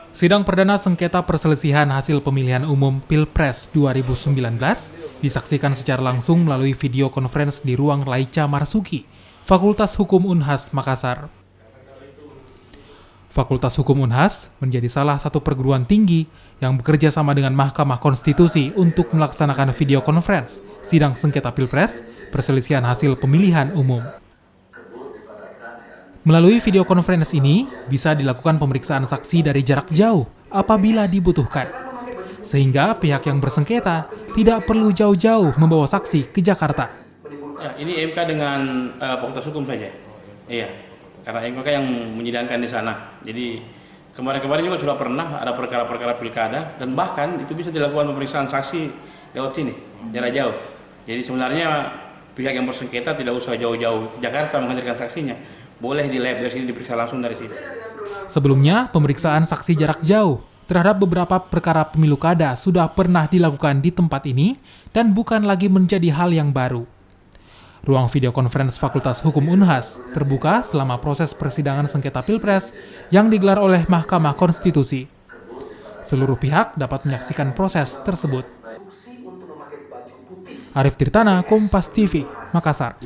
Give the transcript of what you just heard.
Sidang perdana sengketa perselisihan hasil pemilihan umum Pilpres 2019 disaksikan secara langsung melalui video conference di ruang Laica Marsuki, Fakultas Hukum Unhas, Makassar. Fakultas Hukum Unhas menjadi salah satu perguruan tinggi yang bekerja sama dengan Mahkamah Konstitusi untuk melaksanakan video conference sidang sengketa Pilpres perselisihan hasil pemilihan umum. Melalui video conference ini, bisa dilakukan pemeriksaan saksi dari jarak jauh apabila dibutuhkan. Sehingga pihak yang bersengketa tidak perlu jauh-jauh membawa saksi ke Jakarta. Ya, ini MK dengan Fakultas Hukum saja. Iya, karena MK yang menyidangkan di sana. Jadi kemarin-kemarin juga sudah pernah ada perkara-perkara pilkada dan bahkan itu bisa dilakukan pemeriksaan saksi lewat sini, jarak jauh. Jadi sebenarnya pihak yang bersengketa tidak usah jauh-jauh ke Jakarta menghadirkan saksinya. Boleh di lab dari sini, diperiksa langsung dari sini. Sebelumnya, pemeriksaan saksi jarak jauh terhadap beberapa perkara pemilu kada sudah pernah dilakukan di tempat ini dan bukan lagi menjadi hal yang baru. Ruang video conference Fakultas Hukum Unhas terbuka selama proses persidangan sengketa Pilpres yang digelar oleh Mahkamah Konstitusi. Seluruh pihak dapat menyaksikan proses tersebut. Arif Tirtana, Kompas TV, Makassar.